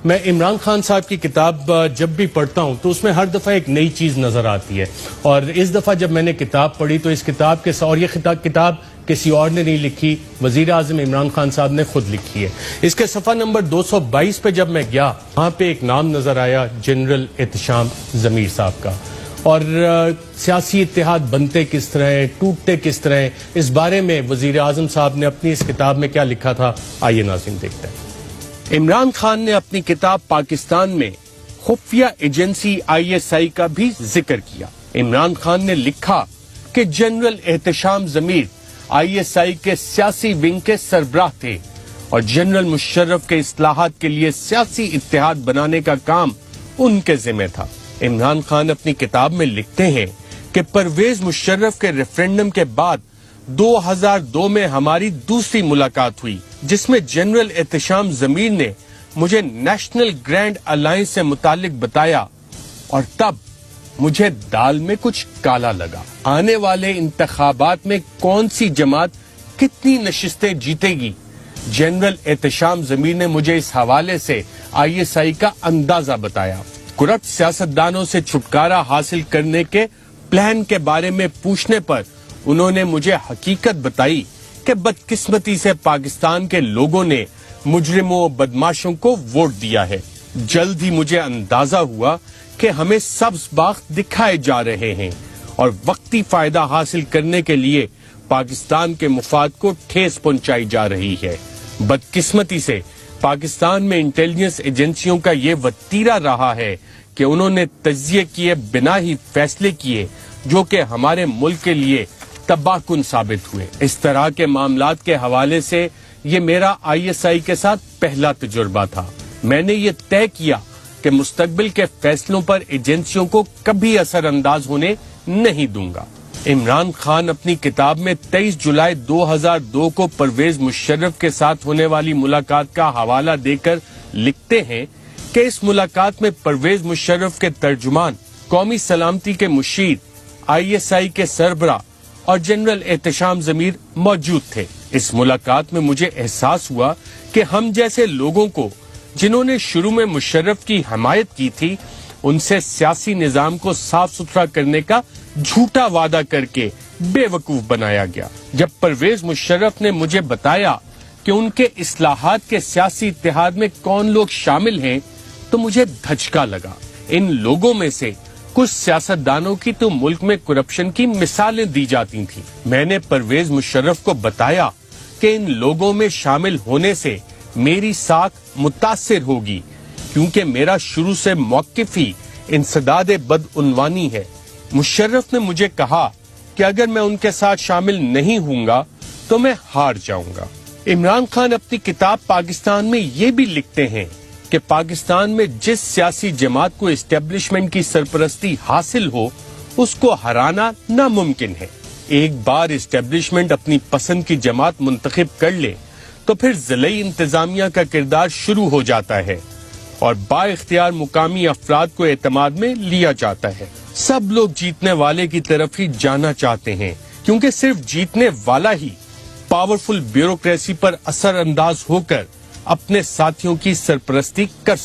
میں عمران خان صاحب کی کتاب جب بھی پڑھتا ہوں تو اس میں ہر دفعہ ایک نئی چیز نظر آتی ہے، اور اس دفعہ جب میں نے کتاب پڑھی تو اس کتاب کے اور یہ کتاب کسی اور نے نہیں لکھی، وزیر اعظم عمران خان صاحب نے خود لکھی ہے۔ اس کے صفحہ نمبر 222 پہ جب میں گیا، وہاں پہ ایک نام نظر آیا جنرل احتشام ضمیر صاحب کا، اور سیاسی اتحاد بنتے کس طرح ہیں، ٹوٹتے کس طرح ہیں، اس بارے میں وزیر اعظم صاحب نے اپنی اس کتاب میں کیا لکھا تھا، آئیے ناظرین دیکھتے ہیں۔ عمران خان نے اپنی کتاب پاکستان میں خفیہ ایجنسی ISI کا بھی ذکر کیا۔ عمران خان نے لکھا کہ جنرل احتشام ضمیر ISI کے سیاسی ونگ کے سربراہ تھے اور جنرل مشرف کے اصلاحات کے لیے سیاسی اتحاد بنانے کا کام ان کے ذمہ تھا۔ عمران خان اپنی کتاب میں لکھتے ہیں کہ پرویز مشرف کے ریفرینڈم کے بعد 2002 میں ہماری دوسری ملاقات ہوئی، جس میں جنرل احتشام ضمیر نے مجھے نیشنل گرینڈ الائنس سے متعلق بتایا، اور تب مجھے دال میں کچھ کالا لگا۔ آنے والے انتخابات میں کون سی جماعت کتنی نشستیں جیتے گی، جنرل احتشام ضمیر نے مجھے اس حوالے سے ISI کا اندازہ بتایا۔ کرپٹ سیاستدانوں سے چھٹکارا حاصل کرنے کے پلان کے بارے میں پوچھنے پر انہوں نے مجھے حقیقت بتائی کہ بدقسمتی سے پاکستان کے لوگوں نے مجرموں و بدماشوں کو ووٹ دیا ہے۔ جلد ہی مجھے اندازہ ہوا کہ ہمیں سبز باغ دکھائے جا رہے ہیں اور وقتی فائدہ حاصل کرنے کے لیے پاکستان کے مفاد کو ٹھیس پہنچائی جا رہی ہے۔ بدقسمتی سے پاکستان میں انٹیلیجنس ایجنسیوں کا یہ وتیرہ رہا ہے کہ انہوں نے تجزیے کیے بنا ہی فیصلے کیے جو کہ ہمارے ملک کے لیے تباہ کن ثابت ہوئے۔ اس طرح کے معاملات کے حوالے سے یہ میرا ISI کے ساتھ پہلا تجربہ تھا۔ میں نے یہ طے کیا کہ مستقبل کے فیصلوں پر ایجنسیوں کو کبھی اثر انداز ہونے نہیں دوں گا۔ عمران خان اپنی کتاب میں 23 جولائی 2002 کو پرویز مشرف کے ساتھ ہونے والی ملاقات کا حوالہ دے کر لکھتے ہیں کہ اس ملاقات میں پرویز مشرف کے ترجمان، قومی سلامتی کے مشیر، ISI کے سربراہ اور جنرل احتشام ضمیر موجود تھے۔ اس ملاقات میں مجھے احساس ہوا کہ ہم جیسے لوگوں کو جنہوں نے شروع میں مشرف کی حمایت کی تھی، ان سے سیاسی نظام کو صاف ستھرا کرنے کا جھوٹا وعدہ کر کے بے وقوف بنایا گیا۔ جب پرویز مشرف نے مجھے بتایا کہ ان کے اصلاحات کے سیاسی اتحاد میں کون لوگ شامل ہیں تو مجھے دھچکا لگا۔ ان لوگوں میں سے کچھ سیاستدانوں کی تو ملک میں کرپشن کی مثالیں دی جاتی تھیں۔ میں نے پرویز مشرف کو بتایا کہ ان لوگوں میں شامل ہونے سے میری ساکھ متاثر ہوگی، کیونکہ میرا شروع سے موقف ہی انسداد بدعنوانی ہے۔ مشرف نے مجھے کہا کہ اگر میں ان کے ساتھ شامل نہیں ہوں گا تو میں ہار جاؤں گا۔ عمران خان اپنی کتاب پاکستان میں یہ بھی لکھتے ہیں کہ پاکستان میں جس سیاسی جماعت کو اسٹیبلشمنٹ کی سرپرستی حاصل ہو، اس کو ہرانا ناممکن ہے۔ ایک بار اسٹیبلشمنٹ اپنی پسند کی جماعت منتخب کر لے تو پھر ضلعی انتظامیہ کا کردار شروع ہو جاتا ہے اور با اختیار مقامی افراد کو اعتماد میں لیا جاتا ہے۔ سب لوگ جیتنے والے کی طرف ہی جانا چاہتے ہیں، کیونکہ صرف جیتنے والا ہی پاورفل بیوروکریسی پر اثر انداز ہو کر اپنے ساتھیوں کی سرپرستی کر